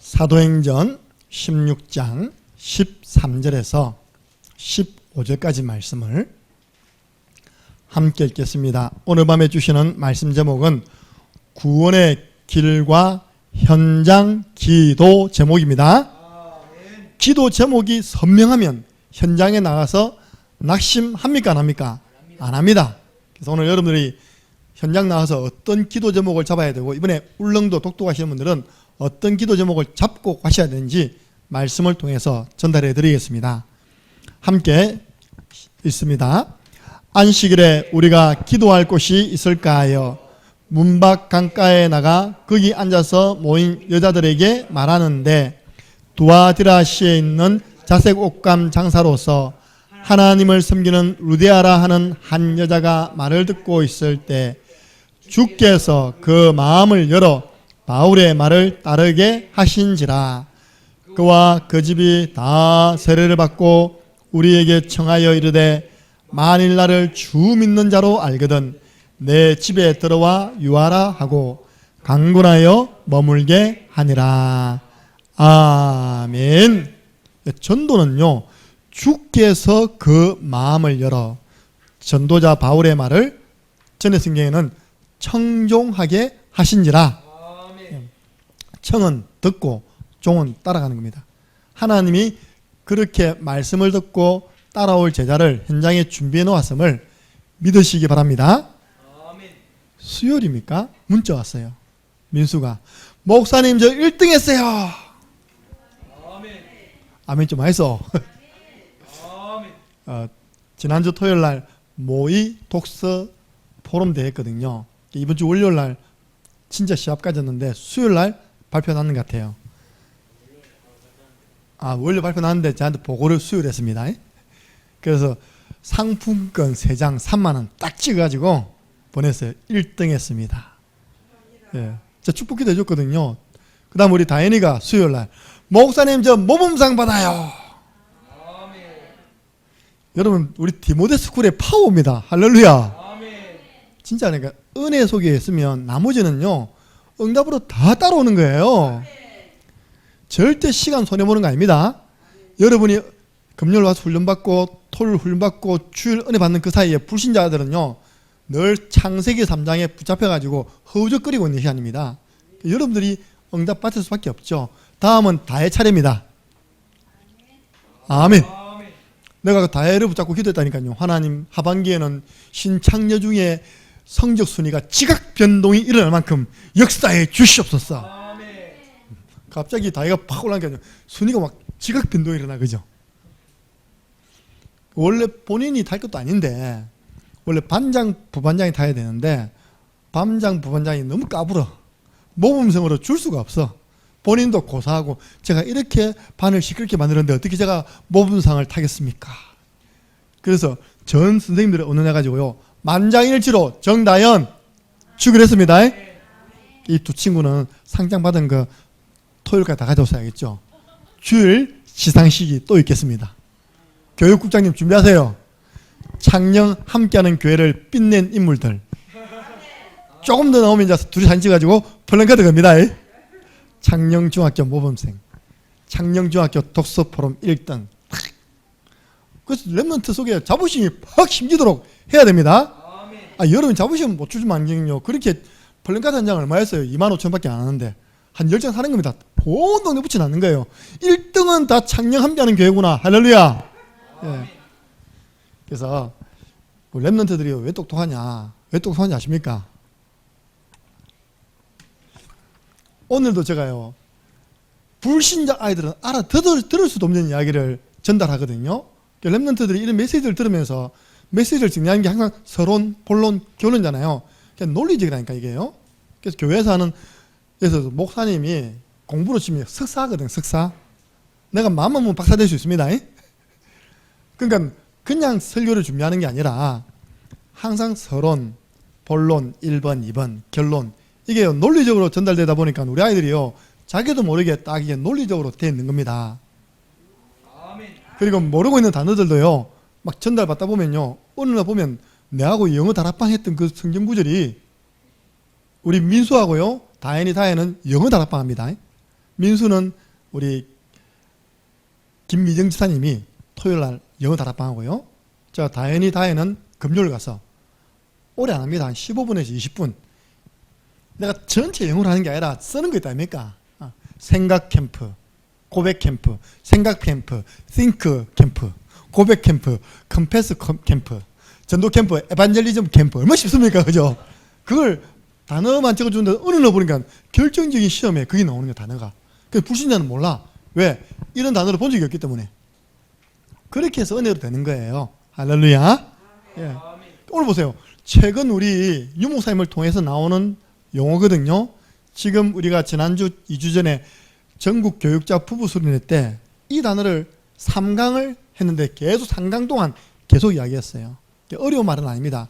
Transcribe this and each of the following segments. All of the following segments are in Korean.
사도행전 16장 13절에서 15절까지 말씀을 함께 읽겠습니다. 오늘 밤에 주시는 말씀 제목은 구원의 길과 현장 기도 제목입니다. 기도 제목이 선명하면 현장에 나가서 낙심합니까? 안 합니까? 안 합니다. 그래서 오늘 여러분들이 현장 나가서 어떤 기도 제목을 잡아야 되고, 이번에 울릉도 독도가시는 분들은 어떤 기도 제목을 잡고 가셔야 되는지 말씀을 통해서 전달해 드리겠습니다. 함께 읽습니다. 안식일에 우리가 기도할 곳이 있을까요? 문밖 강가에 나가 거기 앉아서 모인 여자들에게 말하는데, 두아디라시에 있는 자색 옷감 장사로서 하나님을 섬기는 루디아라 하는 한 여자가 말을 듣고 있을 때 주께서 그 마음을 열어 바울의 말을 따르게 하신지라. 그와 그 집이 다 세례를 받고 우리에게 청하여 이르되, 만일 나를 주 믿는 자로 알거든 내 집에 들어와 유하라 하고 강권하여 머물게 하니라. 아멘. 전도는요, 주께서 그 마음을 열어 전도자 바울의 말을 전의 성경에는 청종하게 하신지라. 청은 듣고 종은 따라가는 겁니다. 하나님이 그렇게 말씀을 듣고 따라올 제자를 현장에 준비해 놓았음을 믿으시기 바랍니다. 수요일입니까? 문자 왔어요. 민수가 목사님 저 1등 했어요. 아멘 좀 하이소. 지난주 토요일날 모의 독서 포럼 대회했거든요. 이번 주 월요일날 진짜 시합 가졌는데 수요일날 발표 나는 것 같아요. 원래 발표 나는데 저한테 보고를 수요일에 했습니다. 그래서 상품권 3장 3만원 딱 찍어가지고 보냈어요. 1등 했습니다. 예, 저 축복기도 해줬거든요. 그 다음 우리 다현이가 수요일날 목사님 저 모범상 받아요. 여러분 우리 디모데 스쿨의 파워입니다. 할렐루야. 진짜 그러니까 은혜 속에 있으면 나머지는요 응답으로 다 따라오는 거예요. 절대 시간 손해보는 거 아닙니다. 여러분이 금요일 와서 훈련받고 토요일 훈련받고 주일 은혜 받는 그 사이에 불신자들은요 늘 창세기 3장에 붙잡혀가지고 허우적거리고 있는 시간입니다. 여러분들이 응답 받을 수밖에 없죠. 다음은 다혜 차례입니다. 아멘. 내가 그 다혜를 붙잡고 기도했다니까요. 하나님, 하반기에는 신창녀 중에 성적 순위가 지각 변동이 일어날 만큼 역사해 주시옵소서. 갑자기 다혜가 팍 올라가니까 순위가 막 지각 변동이 일어나, 그죠? 원래 본인이 탈 것도 아닌데, 원래 반장, 부반장이 타야 되는데 반장, 부반장이 너무 까불어. 모범생으로 줄 수가 없어. 본인도 고사하고 제가 이렇게 반을 시끄럽게 만들었는데 어떻게 제가 모범상을 타겠습니까? 그래서 전 선생님들을 의논해가지고요 만장일치로 정다연 축을 했습니다. 이 두 친구는 상장 받은 거 토요일까지 다 가져오셔야겠죠. 주일 시상식이 또 있겠습니다. 교육국장님 준비하세요. 창녕 함께하는 교회를 빛낸 인물들 조금 더 나오면 이제 둘이 사진 찍어가지고 플랜카드 갑니다. 창녕중학교 모범생, 창녕중학교 독서포럼 1등. 그래서 랩런트 속에 자부심이 팍 심기도록 해야 됩니다. 여러분 자부심 못 주시면 안 되거든요. 그렇게 플랜카드 한 장 얼마였어요? 25,000원밖에 안 하는데 한 10장 사는 겁니다. 온 동네 붙여 놨는 거예요. 1등은 다 창녕 함께하는 교회구나. 할렐루야. 예. 그래서 랩런트들이 왜 똑똑하냐? 왜 똑똑한지 아십니까? 오늘도 제가요 불신자 아이들은 들을 수도 없는 이야기를 전달하거든요. 랩런트들이 이런 메시지를 들으면서 메시지를 정리하는 게 항상 서론, 본론, 결론이잖아요. 그냥 논리적이라니까 이게요. 그래서 교회에서 하는, 그래서 목사님이 공부로 치면 석사거든. 석사. 내가 마음만 먹으면 박사 될 수 있습니다. 그러니까 그냥 설교를 준비하는 게 아니라 항상 서론, 본론, 1번, 2번, 결론, 이게 논리적으로 전달되다 보니까 우리 아이들이요 자기도 모르게 딱 이게 논리적으로 되어 있는 겁니다. 그리고 모르고 있는 단어들도요 막 전달받다 보면요 어느 날 보면 내하고 영어 다락방 했던 그 성경 구절이 우리 민수하고요 다혜는 영어 다락방 합니다. 민수는 우리 김미정 지사님이 토요일 날 영어 다락방 하고요. 저 다혜는 금요일 가서 오래 안 합니다. 한 15분에서 20분. 내가 전체 영어를 하는 게 아니라 쓰는 거 있다 아닙니까? 생각 캠프, 고백 캠프, 생각 캠프, think 캠프, 고백 캠프, confess 캠프, 전도 캠프, 에반젤리즘 캠프. 얼마나 쉽습니까? 그죠? 그걸 단어만 적어주는데 어느 날 보니까 결정적인 시험에 그게 나오는 거야, 단어가. 그래서 불신자는 몰라. 왜? 이런 단어를 본 적이 없기 때문에. 그렇게 해서 은혜로 되는 거예요. 할렐루야. 예. 오늘 보세요. 최근 우리 유목사님을 통해서 나오는 용어거든요. 지금 우리가 지난주 2주 전에 전국 교육자 부부 수련회 때 이 단어를 3강을 했는데 계속 3강 동안 계속 이야기했어요. 어려운 말은 아닙니다.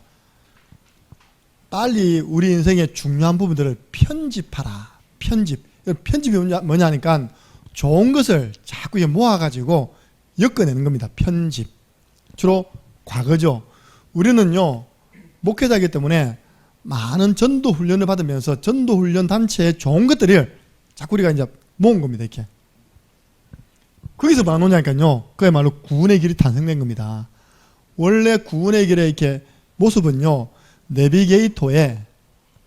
빨리 우리 인생의 중요한 부분들을 편집하라. 편집이 뭐냐 하니까 좋은 것을 자꾸 모아가지고 엮어내는 겁니다. 편집. 주로 과거죠. 우리는요, 목회자이기 때문에 많은 전도 훈련을 받으면서 전도 훈련 단체의 좋은 것들을 자꾸 우리가 이제 모은 겁니다. 이렇게. 거기서 뭐가 나오냐니까요. 그야말로 구원의 길이 탄생된 겁니다. 원래 구원의 길의 이렇게 모습은요, 내비게이터에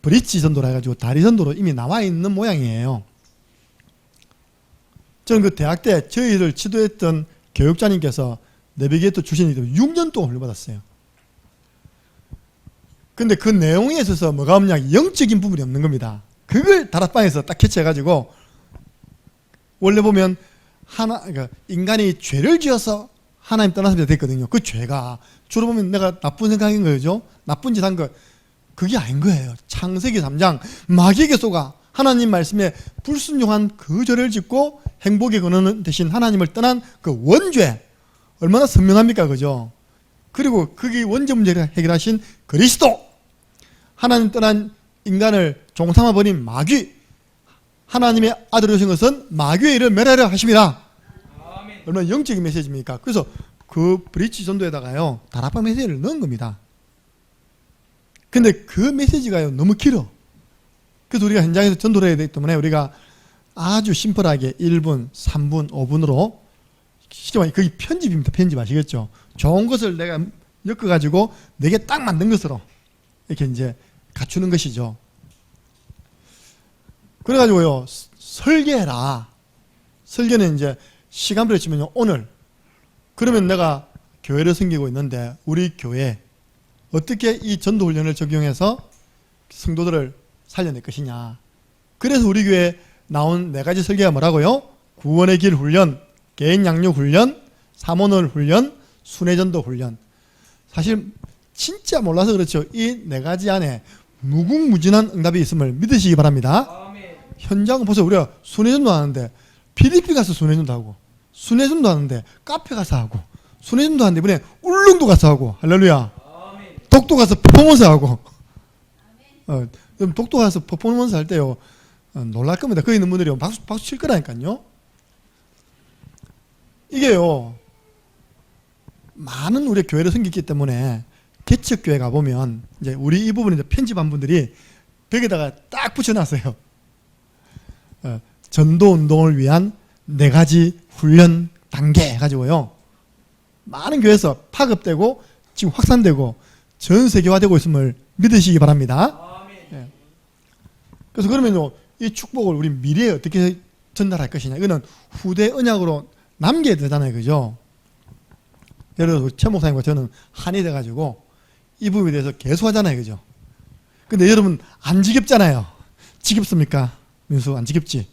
브릿지 전도라 해가지고 다리 전도로 이미 나와 있는 모양이에요. 저는 그 대학 때 저희를 지도했던 교육자님께서 내비게이터 출신이기 때문에 6년 동안 훈련받았어요. 근데 그 내용에 있어서 뭐가 없냐, 영적인 부분이 없는 겁니다. 그걸 다락방에서 딱 캐치해가지고, 원래 보면 그러니까 인간이 죄를 지어서 하나님 떠나서 됐거든요. 그 죄가 주로 보면 내가 나쁜 생각인 거죠. 나쁜 짓 한 거. 그게 아닌 거예요. 창세기 3장 마귀에게 속아 하나님 말씀에 불순종한 그 죄를 짓고 행복의 근원 대신 하나님을 떠난 그 원죄. 얼마나 선명합니까? 그죠? 그리고 그게 원죄 문제를 해결하신 그리스도. 하나님 떠난 인간을 종삼아버린 마귀. 하나님의 아들이 오신 것은 마귀의 일을 멸하려 하십니다. 아멘. 얼마나 영적인 메시지입니까? 그래서 그 브릿지 전도에다가요, 다락방 메시지를 넣은 겁니다. 근데 그 메시지가요, 너무 길어. 그래서 우리가 현장에서 전도를 해야 되기 때문에 우리가 아주 심플하게 1분, 3분, 5분으로 쉽게 말해 그게 편집입니다. 편집 아시겠죠? 좋은 것을 내가 엮어가지고 내게 딱 맞는 것으로 이렇게 이제 갖추는 것이죠. 그래가지고요, 설계해라. 설계는 이제 시간표를 치면요, 오늘. 그러면 내가 교회를 섬기고 있는데 우리 교회 어떻게 이 전도훈련을 적용해서 성도들을 살려낼 것이냐. 그래서 우리 교회에 나온 4가지 설계가 뭐라고요? 구원의 길 훈련, 개인 양육 훈련, 사모널 훈련, 순회전도 훈련. 사실 진짜 몰라서 그렇죠. 이 4가지 안에 무궁무진한 응답이 있음을 믿으시기 바랍니다. 현장 보세요. 우리가 순회전도 하는데 필리핀 가서 순회전도 하고, 순회전도 하는데 카페 가서 하고, 순회전도 하는데 이번에 울릉도 가서 하고, 할렐루야. 독도 가서 퍼포먼스 하고, 독도 가서 퍼포먼스 할 때요, 놀랄 겁니다. 거기 있는 분들이 박수 칠 거라니까요. 이게요, 많은 우리 교회를 섬기기 때문에 개척교회 가보면 이제 우리 이 부분에 편집한 분들이 벽에다가 딱 붙여놨어요. 전도 운동을 위한 4가지 훈련 단계 해가지고요, 많은 교회에서 파급되고 지금 확산되고 전 세계화되고 있음을 믿으시기 바랍니다. 예. 그래서 그러면요, 이 축복을 우리 미래에 어떻게 전달할 것이냐, 이거는 후대 언약으로 남겨야 되잖아요. 그죠? 예를 들어서 최 목사님과 저는 한이 돼가지고 이 부분에 대해서 계속 하잖아요. 그죠? 근데 여러분 안 지겹잖아요. 지겹습니까? 민수 안 지겹지?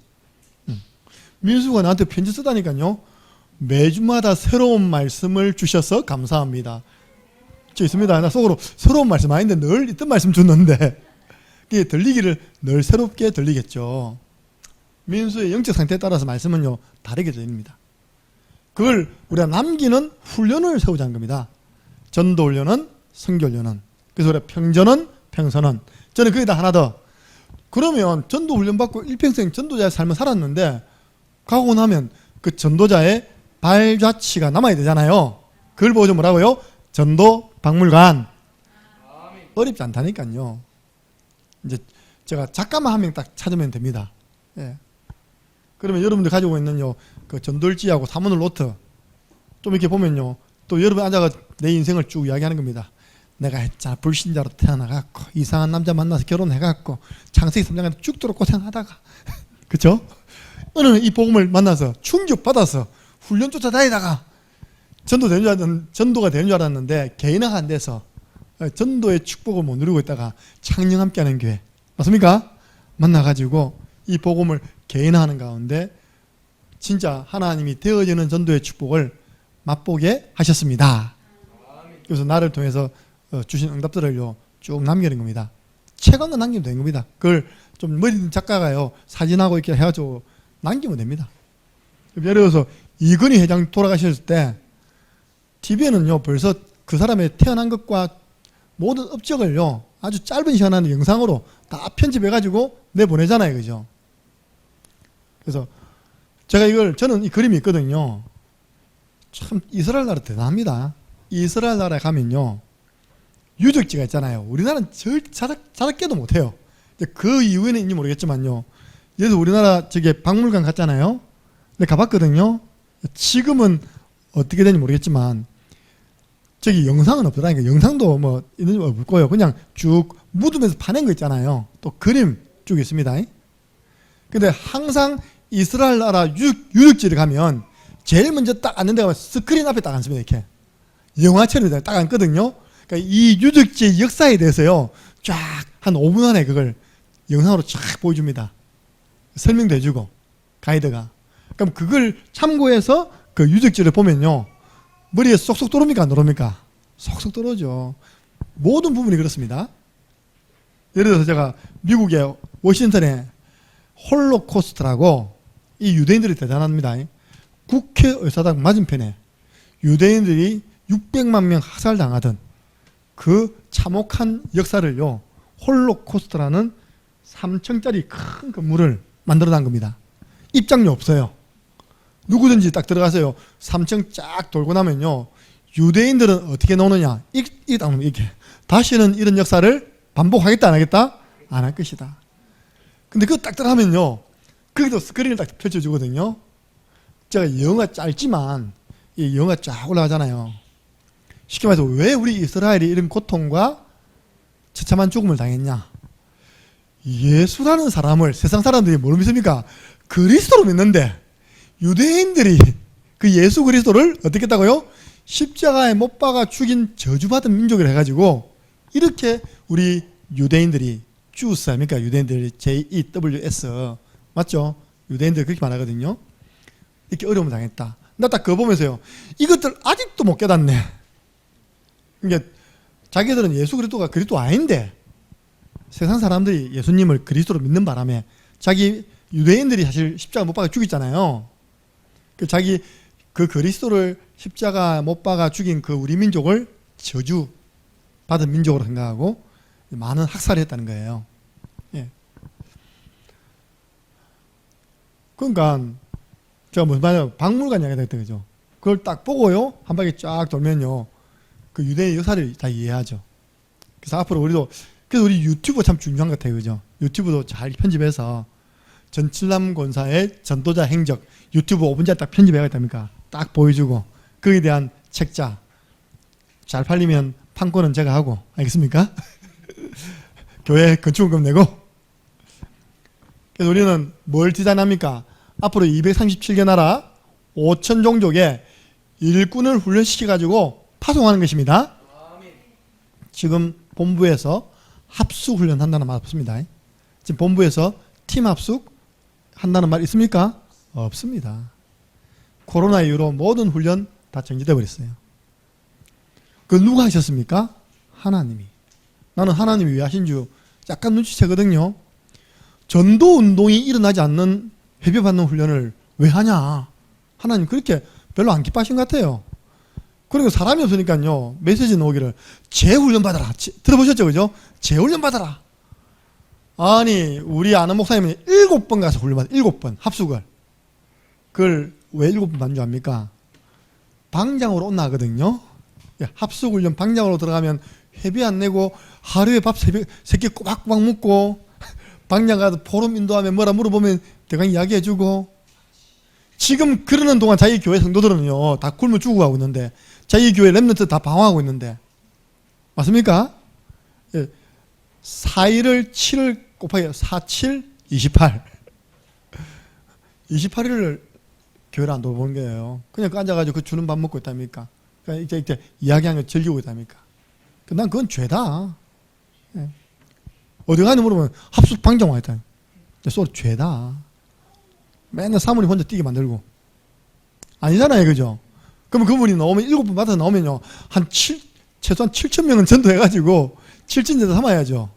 민수가 나한테 편지 쓰다니까요, 매주마다 새로운 말씀을 주셔서 감사합니다. 저 있습니다. 나 속으로 새로운 말씀 아닌데 늘 있던 말씀 줬는데 그게 들리기를 늘 새롭게 들리겠죠. 민수의 영적 상태에 따라서 말씀은요 다르게 들립니다. 그걸 우리가 남기는 훈련을 세우자는 겁니다. 전도 훈련은, 선교 훈련은. 그래서 우리가 평전은, 평선은. 저는 거기다 하나 더. 그러면 전도 훈련 받고 일평생 전도자의 삶을 살았는데 가고 나면 그 전도자의 발자취가 남아야 되잖아요. 그걸 보고 뭐라고요? 전도 박물관. 어렵지 않다니까요. 이제 제가 작가만 한 명 딱 찾으면 됩니다. 예. 그러면 여러분들 가지고 있는 그 전돌지하고 사문을 노트 좀 이렇게 보면요. 또 여러분 앉아가 내 인생을 쭉 이야기하는 겁니다. 내가 했잖아. 불신자로 태어나갖고 이상한 남자 만나서 결혼해갖고 창세기 3장까지 죽도록 고생하다가 그쵸? 어느 날 이 복음을 만나서 충격받아서 훈련 쫓아다니다가 전도가 되는 줄 알았는데 개인화가 안 돼서 전도의 축복을 못 누리고 있다가 창녕 함께하는 교회 맞습니까? 만나가지고 이 복음을 개인화하는 가운데 진짜 하나님이 되어지는 전도의 축복을 맛보게 하셨습니다. 그래서 나를 통해서 주신 응답들을요 쭉 남기는 겁니다. 책 한권 남기면 되는 겁니다. 그걸 좀 머리 든 작가가요 사진하고 이렇게 해가지고 남기면 됩니다. 예를 들어서 이건희 회장 돌아가셨을 때 TV에는요 벌써 그 사람의 태어난 것과 모든 업적을요 아주 짧은 시간 안에 영상으로 다 편집해가지고 내보내잖아요, 그죠? 그래서 저는 이 그림이 있거든요. 참 이스라엘 나라 대단합니다. 이스라엘 나라에 가면요 유적지가 있잖아요. 우리나라는 자작게도 못해요. 그 이유에는 있는지 모르겠지만요. 예를 들어 우리나라 저기 박물관 갔잖아요. 근데 가봤거든요. 지금은 어떻게 되는지 모르겠지만 저기 영상은 없더라니까. 영상도 뭐 있는지 없고요. 그냥 쭉 묻으면서 파낸 거 있잖아요. 또 그림 쭉 있습니다. 근데 항상 이스라엘 나라 유적지를 가면 제일 먼저 딱 앉는 데가 스크린 앞에 딱 앉습니다. 이렇게 영화처럼 딱 앉거든요. 그러니까 이 유적지의 역사에 대해서요 쫙 한 5분 안에 그걸 영상으로 쫙 보여줍니다. 설명도 해주고 가이드가. 그럼 그걸 참고해서 그 유적지를 보면요 머리에 쏙쏙 들어옵니까 안 들어옵니까? 쏙쏙 들어오죠. 모든 부분이 그렇습니다. 예를 들어서 제가 미국의 워싱턴에 홀로코스트라고 이 유대인들이 대단합니다. 국회 의사당 맞은편에 유대인들이 600만 명 학살당하던 그 참혹한 역사를요 홀로코스트라는 3층짜리 큰 건물을 만들어 놓은 겁니다. 입장료 없어요. 누구든지 딱 들어가세요. 3층 쫙 돌고 나면요 유대인들은 어떻게 노느냐 이렇게 다시는 이런 역사를 반복하겠다 안 하겠다? 안 할 것이다. 근데 그거 딱 들어가면요 거기도 스크린을 딱 펼쳐주거든요. 제가 영화 짧지만 이 영화 쫙 올라가잖아요. 쉽게 말해서 왜 우리 이스라엘이 이런 고통과 처참한 죽음을 당했냐? 예수라는 사람을 세상 사람들이 뭘 믿습니까? 그리스도로 믿는데 유대인들이 그 예수 그리스도를 어떻게 했다고요? 십자가에 못 박아 죽인 저주받은 민족이라 해가지고 이렇게 우리 유대인들이 주스 아닙니까? 유대인들이 JEWS 맞죠? 유대인들 그렇게 말하거든요. 이렇게 어려움을 당했다. 나 딱 그거 보면서요 이것들 아직도 못 깨닫네. 그러니까 자기들은 예수 그리스도가 그리스도 아닌데 세상 사람들이 예수님을 그리스도로 믿는 바람에 자기 유대인들이 사실 십자가 못 박아 죽였잖아요. 자기 그 그리스도를 십자가 못 박아 죽인 그 우리 민족을 저주 받은 민족으로 생각하고 많은 학살을 했다는 거예요. 예. 그러니까 제가 무슨 말이냐면 박물관 이야기가 됐던 거죠. 그걸 딱 보고요 한 바퀴 쫙 돌면요 그 유대인 역사를 다 이해하죠. 그래서 앞으로 그래서 우리 유튜브 참 중요한 것 같아요, 그죠? 유튜브도 잘 편집해서 전칠남 권사의 전도자 행적 유튜브 5분짜리 딱 편집해야겠답니까? 딱 보여주고 거기에 대한 책자 잘 팔리면 판권은 제가 하고 알겠습니까? 교회 건축원금 내고. 그래서 우리는 뭘 디자인합니까? 앞으로 237개 나라 5천 종족의 일꾼을 훈련시켜가지고 파송하는 것입니다. 지금 본부에서 합숙 훈련 한다는 말 없습니다. 지금 본부에서 팀 합숙 한다는 말 있습니까? 없습니다. 코로나 이후로 모든 훈련 다 정지돼 버렸어요. 그 누가 하셨습니까? 하나님이. 나는 하나님이 왜 하신 줄 약간 눈치채거든요. 전도 운동이 일어나지 않는 회비받는 훈련을 왜 하냐? 하나님 그렇게 별로 안 기뻐하신 것 같아요. 그리고 사람이 없으니까요 메시지 나오기를 재훈련 받아라. 들어보셨죠, 그죠? 재훈련 받아라. 아니 우리 아는 목사님은 7번 가서 훈련 받아. 7번 합숙을. 그걸 왜 7번 받는 줄 압니까? 방장으로 온나거든요. 합숙 훈련 방장으로 들어가면 회비 안 내고 하루에 밥 3끼 꼬박꼬박 먹고 방장 가서 포럼 인도하면 뭐라 물어보면 대강 이야기해주고 지금 그러는 동안 자기 교회 성도들은요 다 굶어 죽어가고 있는데, 자기 교회 렘넌트 다 방황하고 있는데, 맞습니까? 4일을 7을 곱하기 4, 7, 28 28일을 교회를 안 돌보는 거예요. 그냥 앉아가지고 그 주는 밥 먹고 있답니까? 그러니까 이제 이야기하는 거 즐기고 있답니까? 난 그건 죄다. 어디 가니 물으면 합숙 방정 와 있다. 소리 죄다. 맨날 사모님 혼자 뛰게 만들고. 아니잖아요, 그죠? 그러면 그분이 나오면 7분 받아 나오면요 최소한 7,000명은 전도해가지고 7진제도 삼아야죠.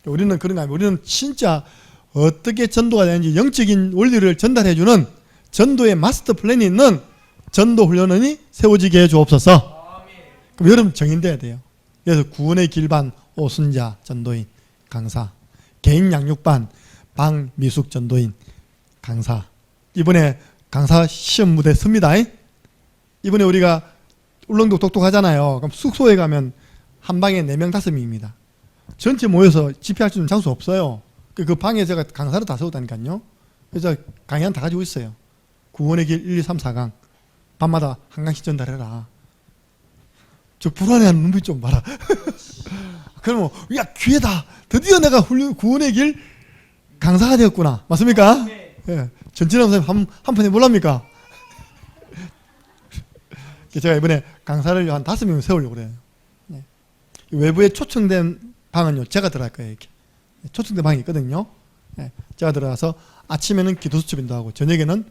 우리는 그런 거 아니에요. 우리는 진짜 어떻게 전도가 되는지 영적인 원리를 전달해주는 전도의 마스터 플랜이 있는 전도 훈련원이 세워지게 해 주옵소서. 그럼 여러분 정인돼야 돼요. 그래서 구원의 길반 오순자 전도인 강사, 개인 양육반 방미숙 전도인 강사. 이번에 강사 시험 무대 섭니다. 이번에 우리가 울릉도 똑똑하잖아요. 그럼 숙소에 가면 한 방에 4명 5명입니다. 전체 모여서 집회할 수 있는 장소 없어요. 그 방에 제가 강사를 다 세웠다니까요. 그래서 강연 다 가지고 있어요. 구원의 길 1, 2, 3, 4강 밤마다 한 강씩 전달해라. 저 불안해하는 눈빛 좀 봐라. 그러면 야 기회다. 드디어 내가 구원의 길 강사가 되었구나. 맞습니까? 예. 전진환 선생님 한번 해볼랍니까? 제가 이번에 강사를 한 5명 세우려고 그래요. 네. 외부에 초청된 방은요 제가 들어갈 거예요. 이렇게 초청된 방이 있거든요. 네. 제가 들어가서 아침에는 기도 수첩 인도하고 저녁에는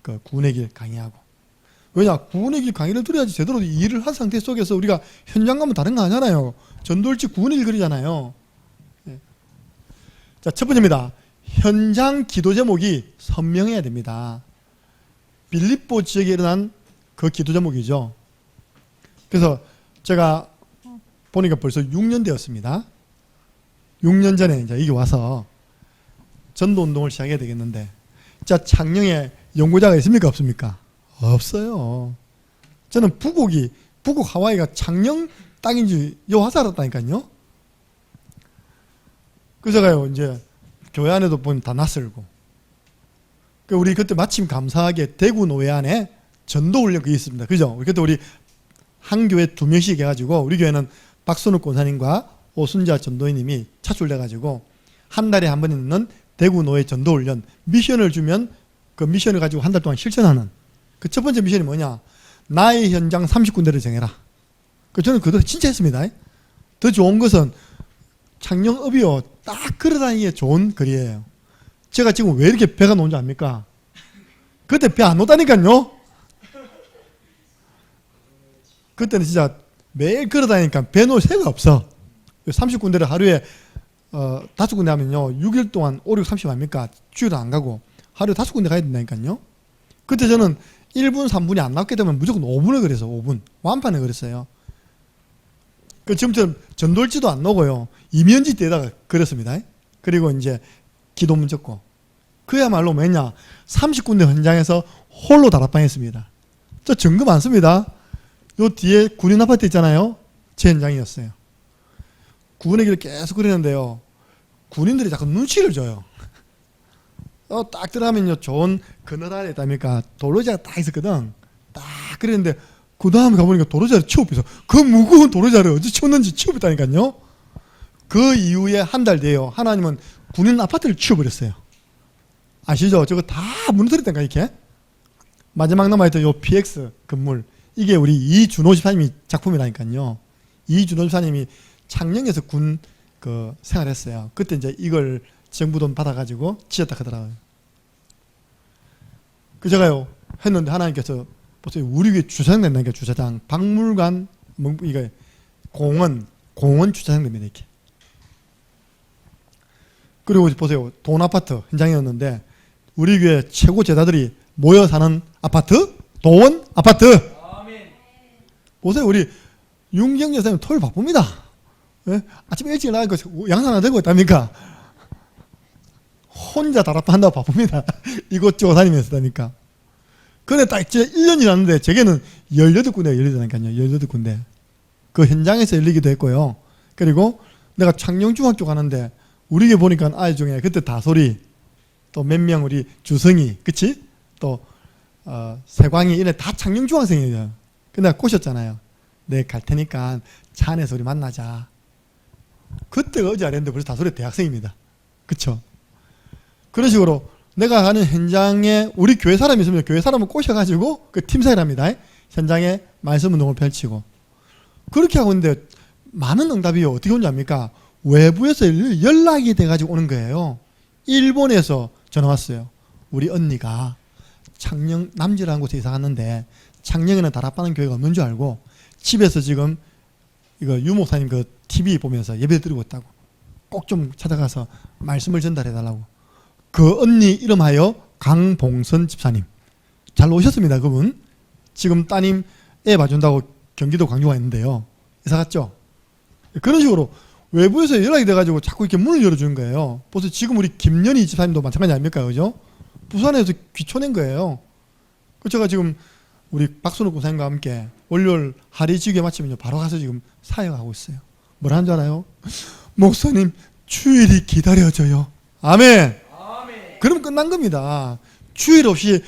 그 구원의 길 강의하고. 왜냐? 구원의 길 강의를 들어야지 제대로 일을 한 상태 속에서 우리가 현장 가면 다른 거 아니잖아요. 전도일지 구원의 길 그리잖아요. 네. 자, 첫 번째입니다. 현장 기도 제목이 선명해야 됩니다. 빌립보 지역에 일어난 그 기도 제목이죠. 그래서 제가 보니까 벌써 6년 되었습니다. 6년 전에 이제 여기 와서 전도 운동을 시작해야 되겠는데, 자, 창녕에 연구자가 있습니까? 없습니까? 없어요. 저는 북옥 하와이가 창녕 땅인지 요 와서 알았다니까요. 그래서 제가요 이제 교회 안에도 보면 다 낯설고. 우리 그때 마침 감사하게 대구 노회 안에 전도훈련 그게 있습니다. 그죠? 그때 우리 한 교회 2명씩 해가지고 우리 교회는 박선욱 권사님과 오순자 전도인님이 차출돼가지고 한 달에 한 번 있는 대구 노회 전도훈련 미션을 주면 그 미션을 가지고 한 달 동안 실천하는 그 첫 번째 미션이 뭐냐? 나의 현장 30군데를 정해라. 저는 그거 진짜 했습니다. 더 좋은 것은 창녕읍이요 딱 걸어다니기에 좋은 거리예요. 제가 지금 왜 이렇게 배가 놓은 줄 압니까? 그때 배 안 오다니까요. 그때는 진짜 매일 걸어다니니까 배 놓을 새가 없어. 30군데를 하루에 5군데 하면요 6일 동안 5, 6, 30 아닙니까? 주일은 안 가고 하루에 5군데 가야 된다니까요. 그때 저는 1분, 3분이 안 나왔기 때문에 무조건 5분을 그랬어. 5분. 완판을 그랬어요. 지금처럼 전돌지도 안 나오고요. 이면지 때에다가 그렸습니다. 그리고 이제 기도문 적고. 그야말로 뭐냐? 30군데 현장에서 홀로 다락방했습니다. 저 증거 많습니다. 요 뒤에 군인 아파트 있잖아요. 제 현장이었어요. 구원의 길을 계속 그리는데요. 군인들이 자꾸 눈치를 줘요. 딱 들어가면요. 좋은 그늘 아래 있답니까? 도로자가 딱 있었거든. 딱 그랬는데 그 다음에 가보니까 도로자를 치워버려서 그 무거운 도로자를 어디 치웠는지 치워버렸다니까요. 그 이후에 한 달 뒤에요. 하나님은 군인 아파트를 치워버렸어요. 아시죠? 저거 다 무너뜨렸다니까 이렇게. 마지막 남아있던 요 PX 건물 이게 우리 이준호 집사님이 작품이라니까요. 이준호 집사님이 창녕에서 군 그 생활했어요. 그때 이제 이걸 정부 돈 받아가지고 지었다 하더라고요. 제가요 했는데 하나님께서 보세요. 우리 교회 주차장 된다니까. 주차장, 박물관, 이거 공원 주차장 됩니다. 이렇게. 그리고 보세요. 돈 아파트 현장이었는데 우리 교회 최고 제자들이 모여 사는 아파트, 돈 아파트. 아멘. 보세요. 우리 윤경 여사님 토요일 바쁩니다. 예? 아침에 일찍 나가고 양산 안 들고 있답니까? 혼자 다락방한다고 바쁩니다. 이곳저곳 다니면서 다니까. 근데 딱 1년이 났는데 제게는 18군데가 열리다니까요. 18군데. 그 현장에서 열리기도 했고요. 그리고 내가 창녕중학교 가는데 우리 게 보니까 아이 중에 그때 다솔이 또 몇 명 우리 주성이, 그치? 또 세광이 이래 다 창녕 중학생이에요. 근데 꼬셨잖아요. 내 갈 테니까 차 안에서 우리 만나자. 그때가 어제 아랬는데 벌써 다소리 대학생입니다. 그쵸? 그런 식으로 내가 가는 현장에 우리 교회 사람이 있으면 교회 사람을 꼬셔가지고 그 팀사를 합니다. 현장에 말씀 운동을 펼치고. 그렇게 하고 있는데 많은 응답이 어떻게 온지 압니까? 외부에서 연락이 돼가지고 오는 거예요. 일본에서 전화 왔어요. 우리 언니가 창녕 남지라는 곳에 이사 갔는데 창녕에는 다락방은 교회가 없는 줄 알고 집에서 지금 이거 유 목사님 그 TV 보면서 예배 드리고 있다고. 꼭 좀 찾아가서 말씀을 전달해 달라고. 그 언니 이름하여 강봉선 집사님. 잘 오셨습니다, 그분. 지금 따님 애 봐준다고 경기도 광주가 있는데요. 이사 갔죠? 그런 식으로 외부에서 연락이 돼가지고 자꾸 이렇게 문을 열어주는 거예요. 벌써 지금 우리 김연희 집사님도 마찬가지 아닙니까? 그죠? 부산에서 귀촌한 거예요. 그 제가 지금 우리 박순욱 고사님과 함께 월요일 하리지교에 마치면 바로 가서 지금 사역하고 있어요. 뭐라 하는 줄 알아요? 목사님 주일이 기다려져요. 아멘. 아멘. 그럼 끝난 겁니다. 주일 없이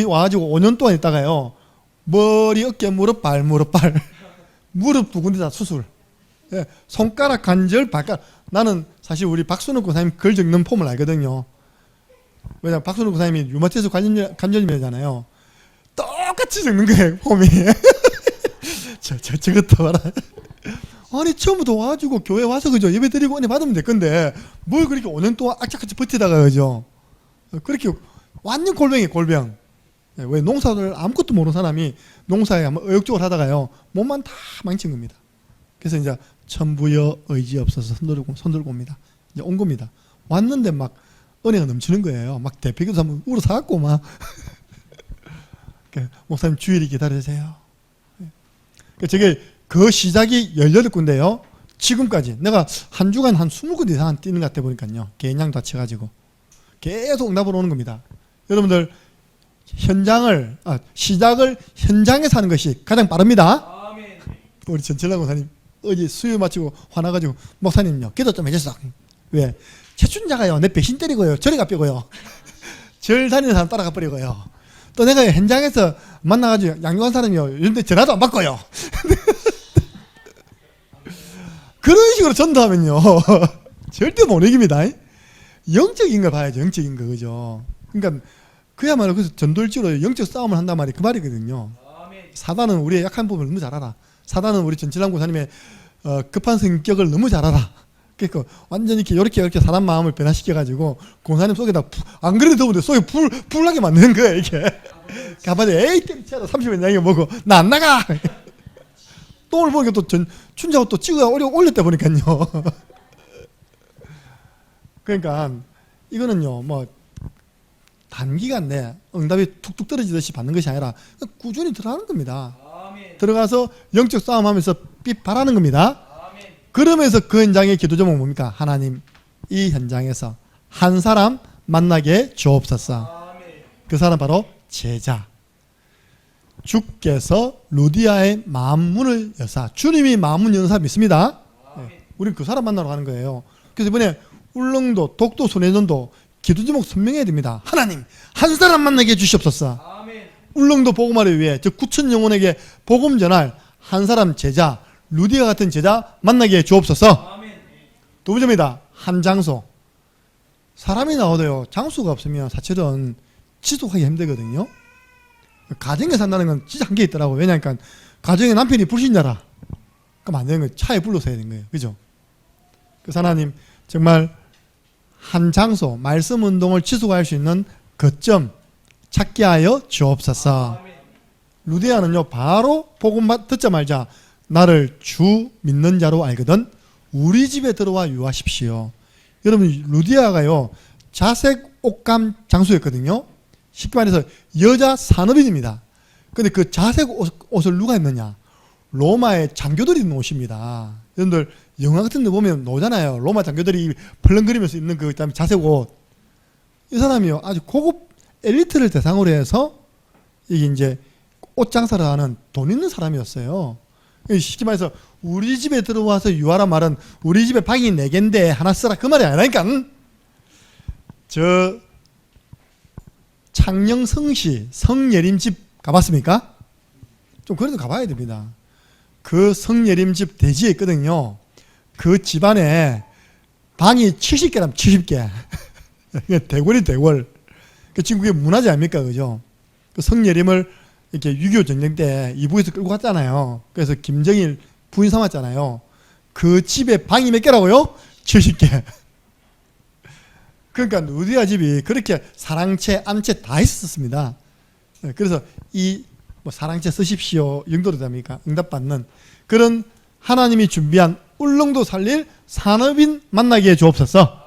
와가지고 5년 동안 있다가요. 머리, 어깨, 무릎, 발, 무릎, 발. 무릎 두 군데 다 수술. 예, 손가락 관절, 발가락. 나는 사실 우리 박순욱 고사님 글 적는 폼을 알거든요. 왜냐면 박순욱 고사님이 류마티스 관절염이잖아요. 똑같이 적는 거예요, 폼이. 저것도 봐라. 아니, 처음부터 와가지고 교회 와서 그죠? 예배 드리고 은혜 받으면 될 건데, 뭘 그렇게 5년 동안 악착같이 버티다가 그죠? 그렇게 완전 골병. 왜 농사를 아무것도 모르는 사람이 농사에 한번 의욕적으로 하다가요, 몸만 다 망친 겁니다. 그래서 이제 천부여 의지 없어서 손들고 옵니다. 이제 온 겁니다. 왔는데 막 은혜가 넘치는 거예요. 막 대표기도 한번 울어 사갖고 막. 목사님 주일이 기다려주세요. 저게 그 시작이 18군데요. 지금까지 내가 한 주간 한 20군데 이상 뛰는 것 같아 보니까요. 개인양 다쳐가지고 계속 응답으로 오는 겁니다. 여러분들 시작을 현장에서 하는 것이 가장 빠릅니다. 아멘. 우리 전철남 목사님 어제 수요 마치고 화나가지고 목사님요 기도 좀 해줬어. 왜? 최춘자가요 내 배신 때리고요 저리 가빼고요 절 다니는 사람 따라가 버리고요. 또 내가 현장에서 만나가지고 양육한 사람이요 이런데 전화도 안 받고요. 그런 식으로 전도하면요 절대 못 이깁니다. 영적인 걸 봐야죠. 영적인 거 그죠. 그러니까 그야말로 그래서 전돌지로 영적 싸움을 한단 말이 그 말이거든요. 사단은 우리의 약한 부분을 너무 잘 알아. 사단은 우리 전칠남 고사님의 급한 성격을 너무 잘 알아. 그러니까 완전히 이렇게 사람 마음을 변화시켜가지고 고사님 속에다 안 그래도 더운데 속에 불나게 만드는 거야 이게. 가만히 에이 때리치라 30년 양이 뭐고 나 안 나가. 또 오늘 보니까 또 춘자고 또 찍어 올렸다 보니까요. 그러니까 이거는요 뭐 단기간 내 응답이 툭툭 떨어지듯이 받는 것이 아니라 꾸준히 들어가는 겁니다. 아멘. 들어가서 영적 싸움하면서 바라는 겁니다. 아멘. 그러면서 그 현장의 기도 제목은 뭡니까? 하나님 이 현장에서 한 사람 만나게 주옵소서. 아멘. 그 사람 바로 제자. 주께서 루디아의 마음문을 여사. 주님이 마음문 여는 사람 믿습니다. 네. 우리는 그 사람 만나러 가는 거예요. 그래서 이번에 울릉도, 독도, 손해전도 기도 제목 선명해야 됩니다. 하나님 한 사람 만나게 해주시옵소서. 아멘. 울릉도 복음화를 위해 저 9천 영혼에게 복음 전할 한 사람 제자 루디아 같은 제자 만나게 해주옵소서. 아멘. 두 번째입니다. 한 장소. 사람이 나와도요 장소가 없으면 사실은 지속하기 힘들거든요. 가정에 산다는 건 진짜 한계 있더라고요. 왜냐하니까 가정에 남편이 불신자라 그럼 안 되는 거예요. 차에 불러서 해야 되는 거예요. 그죠? 그래서 하나님 정말 한 장소 말씀 운동을 지속할 수 있는 거점 찾게 하여 주옵소서. 루디아는요 바로 복음 듣자마자 나를 주 믿는 자로 알거든 우리 집에 들어와 유하십시오. 여러분 루디아가요 자색 옷감 장수였거든요. 쉽게 말해서 여자 산업인입니다. 근데 그 자색 옷을 누가 입느냐? 로마의 장교들이 입는 옷입니다. 여러분들 영화 같은 데 보면 나오잖아요. 로마 장교들이 펄렁거리면서 입는 그 그다음에 자색 옷. 이 사람이요 아주 고급 엘리트를 대상으로 해서 이게 이제 옷 장사를 하는 돈 있는 사람이었어요. 쉽게 말해서 우리 집에 들어와서 유하란 말은 우리 집에 방이 4개인데 하나 쓰라 그 말이 아니라니까. 저 창녕 성시 성예림집 가봤습니까? 좀 그래도 가봐야 됩니다. 그 성예림집 대지에 있거든요. 그 집안에 방이 70개라면 70개. 대궐이 대궐. 지금 그게 문화재 아닙니까? 그죠? 그 성예림을 이렇게 6.25 전쟁 때 이북에서 끌고 갔잖아요. 그래서 김정일 부인 삼았잖아요. 그 집에 방이 몇 개라고요? 70개. 그러니까 루디아 집이 그렇게 사랑채, 안채 다 있었습니다. 그래서 이 뭐 사랑채 쓰십시오 영도로 됩니까? 응답받는 그런 하나님이 준비한 울릉도 살릴 산업인 만나게 해 주옵소서.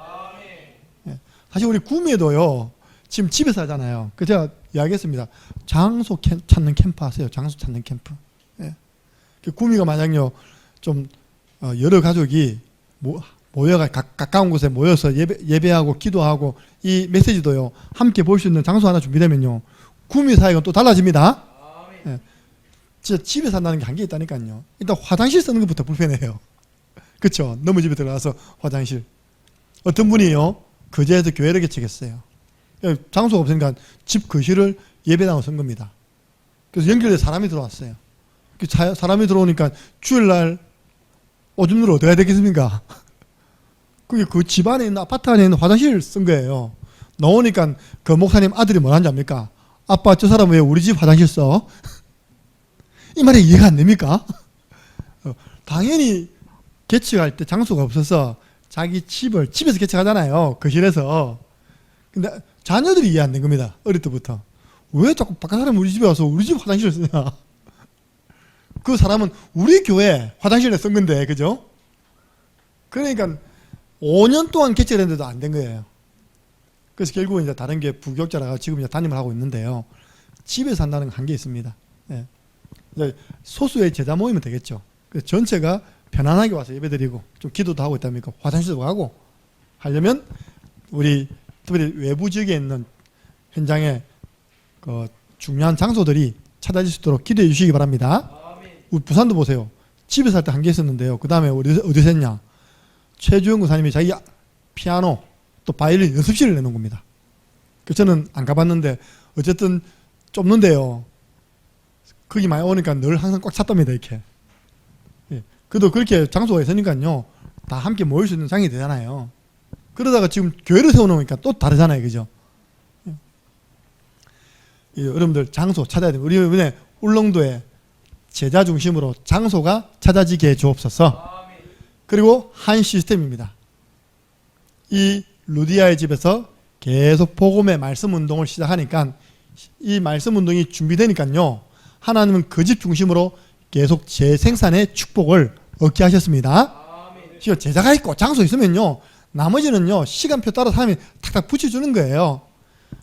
사실 우리 구미에도요. 지금 집에서 하잖아요. 그 제가 이야기했습니다. 장소 찾는 캠프 하세요. 장소 찾는 캠프. 예. 구미가 만약요 좀 여러 가족이 모여가 가까운 곳에 모여서 예배하고 기도하고 이 메시지도요 함께 볼 수 있는 장소 하나 준비되면요 구미 사역은 또 달라집니다. 예. 진짜 집에 산다는 게 한계 있다니까요. 일단 화장실 쓰는 것부터 불편해요. 그렇죠? 너무 집에 들어가서 화장실. 어떤 분이요 거제에서 교회를 개척했어요. 장소가 없으니까 집 거실을 예배당으로 쓴 겁니다. 그래서 연결돼 사람이 들어왔어요. 사람이 들어오니까 주일날 오줌누를 어떻게 해야 되겠습니까? 그게 그 집 안에 있는 아파트 안에 있는 화장실을 쓴 거예요. 나오니까 그 목사님 아들이 뭐라는지 압니까? 아빠 저 사람 왜 우리 집 화장실 써? 이 말이 이해가 안 됩니까? 당연히 개척할 때 장소가 없어서 자기 집을 집에서 개척하잖아요. 거실에서. 근데 자녀들이 이해 안 된 겁니다. 어릴 때부터. 왜 자꾸 바깥 사람이 우리 집에 와서 우리 집 화장실을 쓰냐? 그 사람은 우리 교회 화장실에 쓴 건데, 그죠? 그러니까 5년 동안 개척했는데도 안 된 거예요. 그래서 결국은 이제 다른 게 부교육자라가 지금 이제 담임을 하고 있는데요. 집에 산다는 건 한계 있습니다. 예. 소수의 제자 모이면 되겠죠. 그래서 전체가 편안하게 와서 예배드리고 좀 기도도 하고 있답니까? 화장실도 가고 하려면 우리 특별히 외부 지역에 있는 현장에 그 중요한 장소들이 찾아질 수 있도록 기도해 주시기 바랍니다. 우리 부산도 보세요. 집에 살 때 한개 있었는데요. 그 다음에 어디서 했냐? 최주영 구사님이 자기 피아노 또 바이올린 연습실을 내놓은 겁니다. 그래서 저는 안 가봤는데 어쨌든 좁는데요. 거기 많이 오니까 늘 항상 꽉 찼답니다. 이렇게. 예. 그래도 그렇게 장소가 있으니까요. 다 함께 모일 수 있는 장이 되잖아요. 그러다가 지금 교회를 세워놓으니까 또 다르잖아요. 그죠? 예. 여러분들 장소 찾아야 돼요. 우리 이번에 울릉도에 제자 중심으로 장소가 찾아지게 해 주옵소서. 그리고 한 시스템입니다. 이 루디아의 집에서 계속 복음의 말씀 운동을 시작하니까 이 말씀 운동이 준비되니까요. 하나님은 그 집 중심으로 계속 재생산의 축복을 얻게 하셨습니다. 제자가 있고 장소 있으면요. 나머지는요. 시간표 따라 사람이 탁탁 붙여주는 거예요.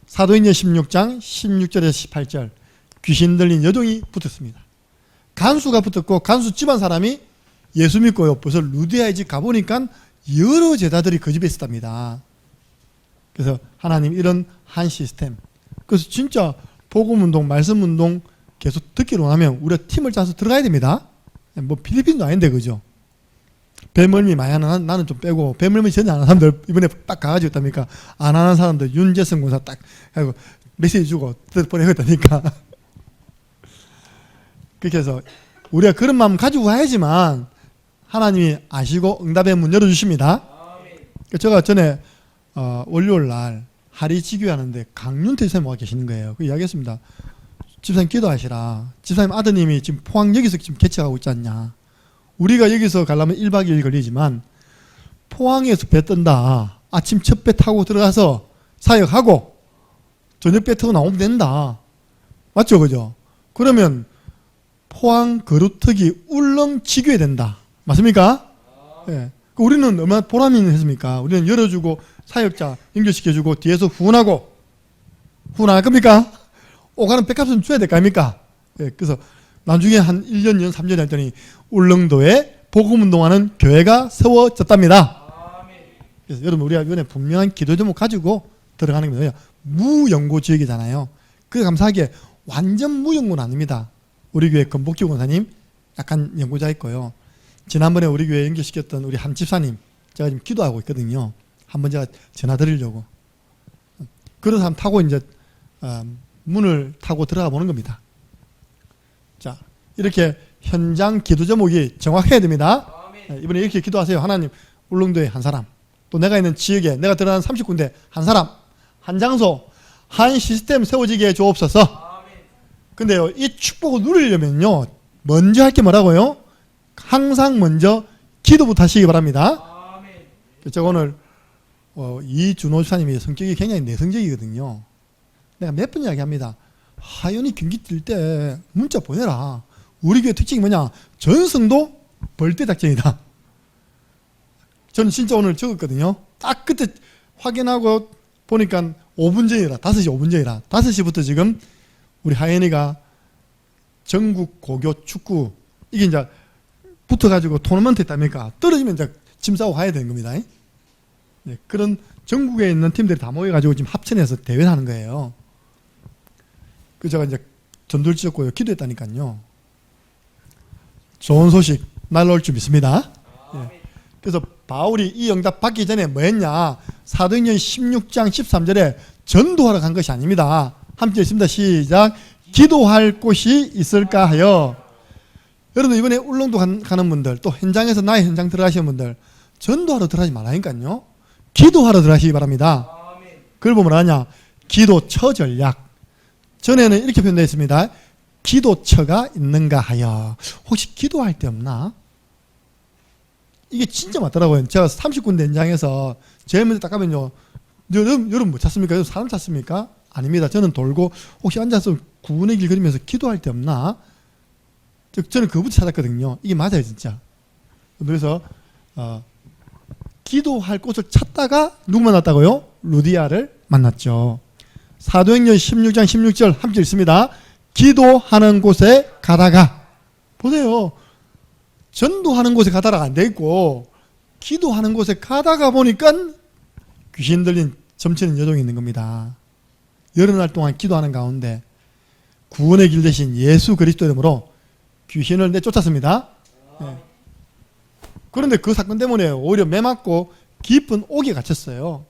사도행전 16장 16절에서 18절 귀신 들린 여종이 붙었습니다. 간수가 붙었고 간수 집안 사람이 예수 믿고요. 벌써 루디아의 집 가보니까 여러 제자들이 그 집에 있었답니다. 그래서 하나님 이런 한 시스템. 그래서 진짜 복음운동, 말씀운동 계속 듣기로 하면 우리가 팀을 짜서 들어가야 됩니다. 뭐 필리핀도 아닌데 그죠? 배멀미 많이 하는 나는 좀 빼고 배멀미 전혀 안 하는 사람들 이번에 딱 가가지고 있답니까? 안 하는 사람들 윤재성 군사 딱 하고 메시지 주고 보내겠다니까. 그렇게 해서 우리가 그런 마음 가지고 가야지만 하나님이 아시고 응답의 문 열어주십니다. 제가 전에 월요일 날 하리지교 하는데 강윤태 집사님 와 계시는 거예요. 그 이야기했습니다. 집사님 기도하시라. 집사님 아드님이 지금 포항 여기서 지금 개척하고 있지 않냐. 우리가 여기서 가려면 1박 2일 걸리지만 포항에서 배 뜬다. 아침 첫 배 타고 들어가서 사역하고 저녁 배 타고 나오면 된다. 맞죠? 그죠? 그러면 포항 거루터기 울릉 지교에 된다. 맞습니까? 예. 우리는 얼마나 보람이 있습니까? 우리는 열어주고 사역자 연결시켜주고 뒤에서 후원하고 후원 안 할 겁니까? 오가는 백값은 줘야 될 거 아닙니까? 예. 그래서 나중에 한 1년, 2년, 3년 했더니 울릉도에 복음운동하는 교회가 세워졌답니다. 그래서 여러분 우리가 이번에 분명한 기도 제목 가지고 들어가는 거예요. 무연고 지역이잖아요. 그게 감사하게 완전 무연고는 아닙니다. 우리 교회 건복기 권사님 약간 연고자 있고요. 지난번에 우리 교회 연결시켰던 우리 한 집사님 제가 지금 기도하고 있거든요. 한번 제가 전화 드리려고. 그런 사람 타고 이제 문을 타고 들어가 보는 겁니다. 자, 이렇게 현장 기도 제목이 정확해야 됩니다. 이번에 이렇게 기도하세요. 하나님, 울릉도에 한 사람, 또 내가 있는 지역에, 내가 들어가는 30군데 한 사람, 한 장소, 한 시스템 세워지게 해 주옵소서. 근데요, 이 축복을 누리려면요, 먼저 할 게 뭐라고요? 항상 먼저 기도부터 하시기 바랍니다. 제가 오늘 이준호 주사님이 성격이 굉장히 내성적이거든요. 내가 몇 번 이야기합니다. 하연이 경기 뛸 때 문자 보내라. 우리 교회 특징이 뭐냐? 전성도 벌떼 작전이다. 저는 진짜 오늘 적었거든요. 딱 그때 확인하고 보니까 5분 전이라, 5시 5분 전이라. 5시부터 지금 우리 하연이가 전국 고교 축구, 이게 이제 붙어가지고 토너먼트 했답니까? 떨어지면 이제 짐 싸고 가야 되는 겁니다. 네, 그런 전국에 있는 팀들이 다 모여가지고 지금 합천에서 대회를 하는 거예요. 그 제가 이제 전도를 지었고요. 기도했다니까요. 좋은 소식 날라올 줄 믿습니다. 네. 그래서 바울이 이 응답 받기 전에 뭐 했냐? 사도행전 16장 13절에 전도하러 간 것이 아닙니다. 함께 읽습니다. 시작. 기도할 곳이 있을까 하여. 여러분 이번에 울릉도 가는 분들, 또 현장에서 나의 현장 들어가시는 분들, 전도하러 들어가지 말라니까요. 기도하러 들어가시기 바랍니다. 그걸 보면 뭐라냐? 기도처 전략. 전에는 이렇게 표현되어 있습니다. 기도처가 있는가 하여. 혹시 기도할 데 없나? 이게 진짜 맞더라고요. 제가 30군데 현장에서 제일 먼저 딱 가면요, 여러분 뭐 찾습니까? 사람 찾습니까? 아닙니다. 저는 돌고 혹시 앉아서 구분의 길 그리면서 기도할 데 없나? 저는 그부터 찾았거든요. 이게 맞아요, 진짜. 그래서 기도할 곳을 찾다가 누구 만났다고요? 루디아를 만났죠. 사도행전 16장 16절 함께 읽습니다. 기도하는 곳에 가다가, 보세요. 전도하는 곳에 가다가 안 돼 있고 기도하는 곳에 가다가 보니까 귀신 들린 점치는 여종이 있는 겁니다. 여러 날 동안 기도하는 가운데 구원의 길 대신 예수 그리스도 이름으로 귀신을 내쫓았습니다. 네. 그런데 그 사건 때문에 오히려 매맞고 깊은 옥에 갇혔어요.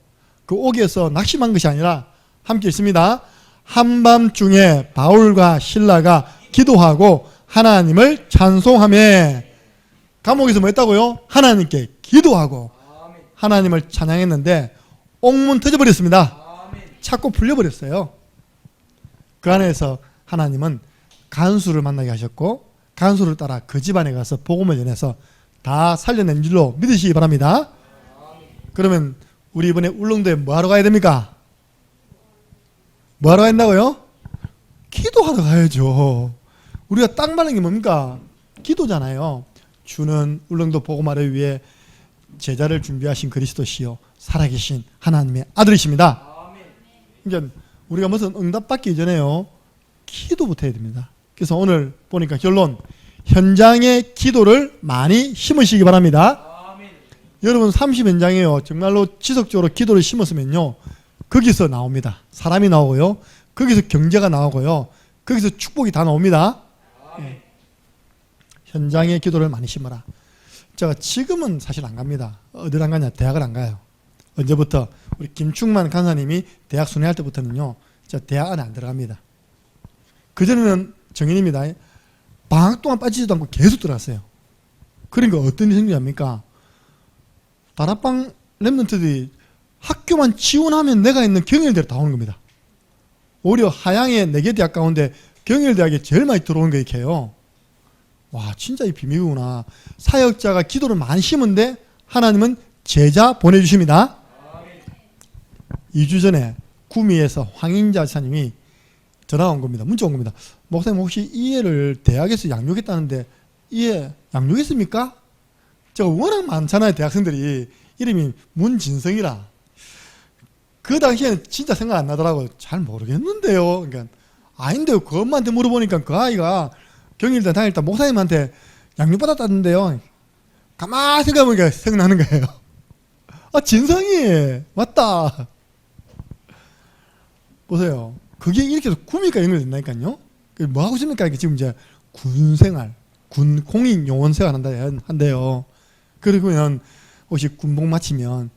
그 옥에서 낙심한 것이 아니라 함께 있습니다. 한밤중에 바울과 실라가 기도하고 하나님을 찬송하며, 감옥에서 뭐 했다고요? 하나님께 기도하고 하나님을 찬양했는데 옥문 터져버렸습니다. 찾고 풀려버렸어요. 그 안에서 하나님은 간수를 만나게 하셨고 간수를 따라 그 집안에 가서 복음을 전해서 다 살려낸 줄로 믿으시기 바랍니다. 그러면 우리 이번에 울릉도에 뭐하러 가야 됩니까? 뭐하러 간다고요? 기도하러 가야죠. 우리가 딱 말하는 게 뭡니까? 기도잖아요. 주는 울릉도 복음화를 위해 제자를 준비하신 그리스도시요 살아계신 하나님의 아들이십니다. 그러니까 우리가 무슨 응답받기 이전에요, 기도부터 해야 됩니다. 그래서 오늘 보니까 결론, 현장의 기도를 많이 심으시기 바랍니다. 여러분 30현장에요 정말로 지속적으로 기도를 심었으면요, 거기서 나옵니다. 사람이 나오고요, 거기서 경제가 나오고요, 거기서 축복이 다 나옵니다. 예. 현장의 기도를 많이 심어라. 제가 지금은 사실 안 갑니다. 어딜 안 가냐? 대학을 안 가요. 언제부터? 우리 김충만 간사님이 대학 순회할 때부터는요, 제가 대학 안에 안 들어갑니다. 그전에는 정인입니다. 방학 동안 빠지지도 않고 계속 들어갔어요. 그러니까 어떤 일이 생깁니까? 다락방 랩런트들이 학교만 지원하면 내가 있는 경일대로 다 오는 겁니다. 오히려 하양의 4개 대학 가운데 경일대학에 제일 많이 들어오는 게 이렇게 해요. 와, 진짜 이 비밀이구나. 사역자가 기도를 많이 심은데 하나님은 제자 보내주십니다. 2주 전에 구미에서 황인자 지사님이 전화가 온 겁니다. 문자 온 겁니다. 목사님 혹시 이 애를 대학에서 양육했다는데 이 애 양육했습니까? 제가 워낙 많잖아요. 대학생들이. 이름이 문진성이라. 그 당시에는 진짜 생각 안 나더라고요. 잘 모르겠는데요. 그러니까 아닌데요. 그 엄마한테 물어보니까 그 아이가 경일대 다닐 때 목사님한테 양육받았다는데요. 가만히 생각해보니까 생각나는 거예요. 아, 진성이 맞다. 보세요. 그게 이렇게 해서 구미가 연결된다니까요. 뭐 하고 있습니까? 지금 이제 군생활, 군 공익 요원 생활 한대요. 그러면 혹시 군복 마치면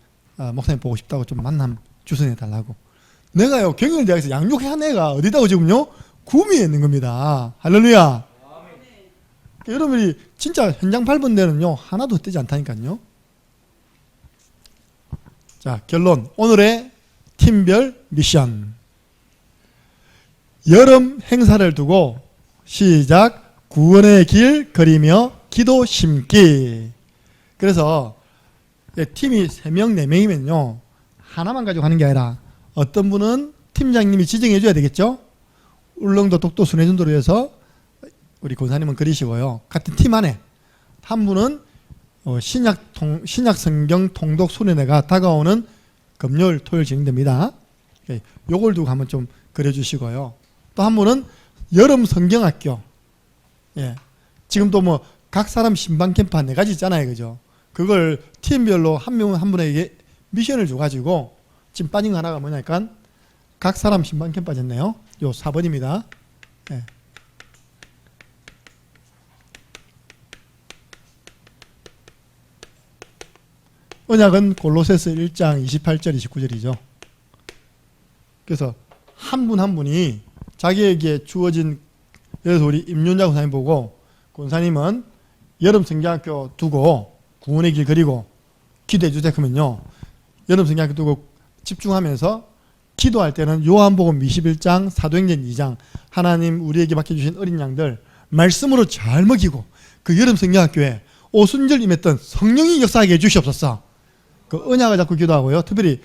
목사님 보고 싶다고 좀 만남 주선해 달라고. 내가요 경영대학에서 양육한 애가 어디다고 지금요? 구미에 있는 겁니다. 할렐루야. 여러분이 진짜 현장 밟은 데는요 하나도 헛되지 않다니까요. 자, 결론. 오늘의 팀별 미션. 여름 행사를 두고 시작. 구원의 길 그리며 기도 심기. 그래서 팀이 3명, 4명이면요 하나만 가지고 하는 게 아니라 어떤 분은 팀장님이 지정해 줘야 되겠죠. 울릉도 독도 순회전도로 해서 우리 권사님은 그리시고요. 같은 팀 안에 한 분은 신약 성경 통독 순회대가 다가오는 금요일, 토요일 진행됩니다. 요걸 두고 한번 좀 그려주시고요. 또 한 분은 여름 성경학교. 예. 지금도 뭐 각 사람 신방 캠프 한 4가지 있잖아요, 그죠? 그걸 팀별로 한 명 한 분에게 미션을 줘가지고 지금 빠진 거 하나가 뭐냐니까 각 사람 신방 캠프 빠졌네요. 요 4번입니다. 예. 언약은 골로새서 1장 28절 29절이죠. 그래서 한 분 한 분이 자기에게 주어진, 그래서 우리 임윤자 권사님 보고 권사님은 여름 성경학교 두고 구원의 길 그리고 기도해 주세요. 그러면요 여름 성경학교 두고 집중하면서 기도할 때는 요한복음 21장 사도행전 2장 하나님 우리에게 맡겨주신 어린 양들 말씀으로 잘 먹이고 그 여름 성경학교에 오순절 임했던 성령이 역사하게 해주시옵소서. 그 언약을 잡고 기도하고요. 특별히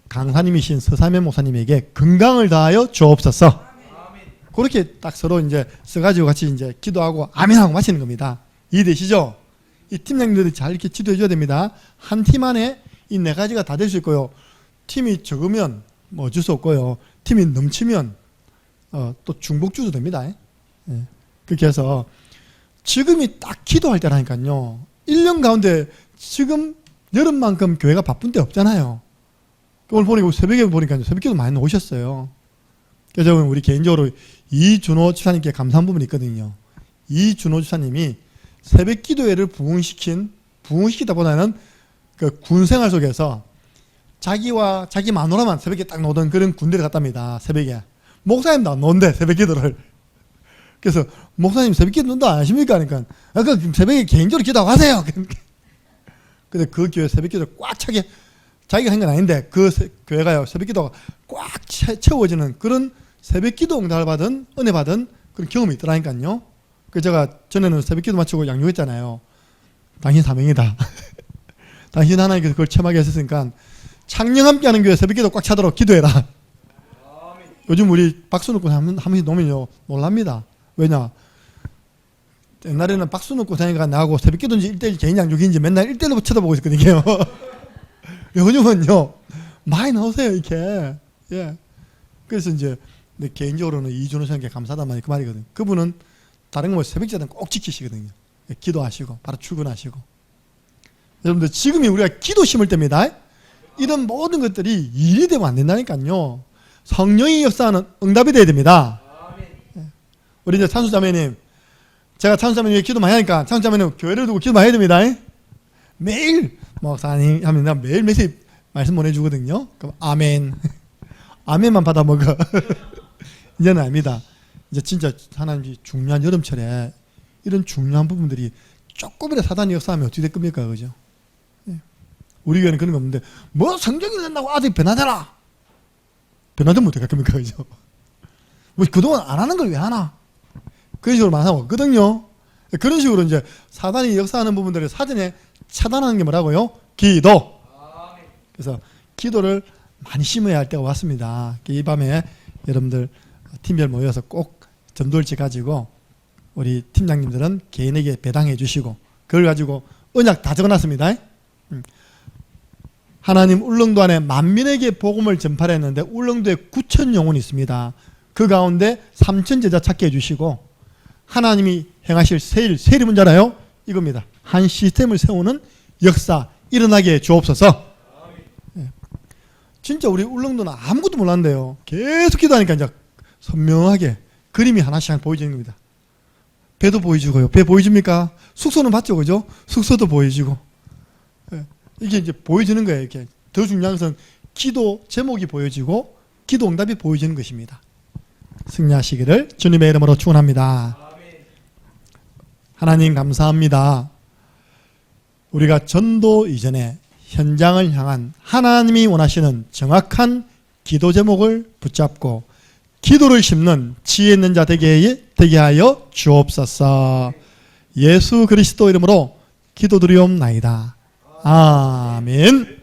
강사님이신 서사면 목사님에게 건강을 다하여 주옵소서. 그렇게 딱 서로 이제 써가지고 같이 이제 기도하고 아멘하고 마치는 겁니다. 이해되시죠? 이 팀장님들이 잘 이렇게 지도해 줘야 됩니다. 한 팀 안에 이 4가지가 다 될 수 있고요. 팀이 적으면 뭐 어쩔 수 없고요. 팀이 넘치면 또 중복주도 됩니다. 예. 그렇게 해서 지금이 딱 기도할 때라니까요. 1년 가운데 지금 여름만큼 교회가 바쁜 때 없잖아요. 오늘 보니까 새벽에 보니까 새벽기도 많이 오셨어요. 그래서 저는 우리 개인적으로 이준호 지사님께 감사한 부분이 있거든요. 이준호 지사님이 새벽기도회를 부흥시키다보다는 그 군생활 속에서 자기와 자기 마누라만 새벽에 딱 노던 그런 군대를 갔답니다. 새벽에. 목사님도 안 노는데 새벽기도를. 그래서 목사님 새벽기도 논다 안 하십니까? 그러니까 그 새벽에 개인적으로 기도하세요. 근데 그 교회 새벽기도를 꽉 차게 자기가 한 건 아닌데 그 교회가요 새벽기도가 꽉 채워지는 그런 새벽기도 응답을 받은 은혜 받은 그런 경험이 있더라니까요. 그래서 제가 전에는 새벽기도 마치고 양육했잖아요. 당신 사명이다. 당신 하나님께서 그걸 체험하게 했으니까 창녕 함께하는 교회 새벽기도 꽉 차도록 기도해라. 요즘 우리 박수 놓고 한 번씩 놓으면요 놀랍니다. 왜냐? 옛날에는 박수 놓고 다니까 나하고 새벽기도인지 1대1 개인 양육인지 맨날 1대1로 쳐다보고 있었거든요. 요즘은요 많이 나오세요 이렇게. 예. 그래서 이제 내 개인적으로는 이준호 선생님께 감사하단 말이 그 말이거든요. 그분은 다른 거 새벽기도는 꼭 지키시거든요. 예, 기도하시고 바로 출근하시고. 여러분들 지금이 우리가 기도 심을 때입니다. 이런 모든 것들이 일이 되면 안 된다니까요. 성령이 역사하는 응답이 돼야 됩니다. 예. 우리 이제 찬수자매님, 제가 찬수자매님 기도 많이 하니까 찬수자매님 교회를 두고 기도 많이 해야 됩니다. 매일 목사님 하면 나 매일 메시지 말씀 보내주거든요. 그럼 아멘. 아멘만 받아 먹어. 이제는 아닙니다. 이제 진짜 하나님이 중요한 여름철에 이런 중요한 부분들이 조금이라도 사단이 역사하면 어떻게 될 겁니까? 그죠? 예. 우리 교회는 그런 거 없는데 뭐 성경이 된다고 아들이 변하더라. 변하면 어떻게 할 겁니까? 그죠? 뭐 그동안 안 하는 걸 왜 하나? 그런 식으로 말하고 없거든요. 그런 식으로 이제 사단이 역사하는 부분들을 사전에 차단하는 게 뭐라고요? 기도. 그래서 기도를 많이 심어야 할 때가 왔습니다. 이 밤에 여러분들 팀별 모여서 꼭 전도일지 가지고 우리 팀장님들은 개인에게 배당해 주시고 그걸 가지고 언약 다 적어놨습니다. 하나님 울릉도 안에 만민에게 복음을 전파를 했는데 울릉도에 9천 영혼이 있습니다. 그 가운데 3천 제자 찾게 해주시고 하나님이 행하실 새 일이 뭔지 알아요? 이겁니다. 한 시스템을 세우는 역사 일어나게 주옵소서. 예. 진짜 우리 울릉도는 아무것도 몰랐는데요. 계속 기도하니까 이제 선명하게 그림이 하나씩 보여지는 겁니다. 배도 보여주고요. 배 보여줍니까? 숙소는 봤죠, 그죠? 숙소도 보여주고. 예. 이게 이제 보여지는 거예요. 이렇게 더 중요한 것은 기도 제목이 보여지고 기도 응답이 보여지는 것입니다. 승리하시기를 주님의 이름으로 축원합니다. 하나님 감사합니다. 우리가 전도 이전에 현장을 향한 하나님이 원하시는 정확한 기도 제목을 붙잡고 기도를 심는 지혜 있는 자 되게 하여 주옵소서. 예수 그리스도 이름으로 기도드리옵나이다. 아멘.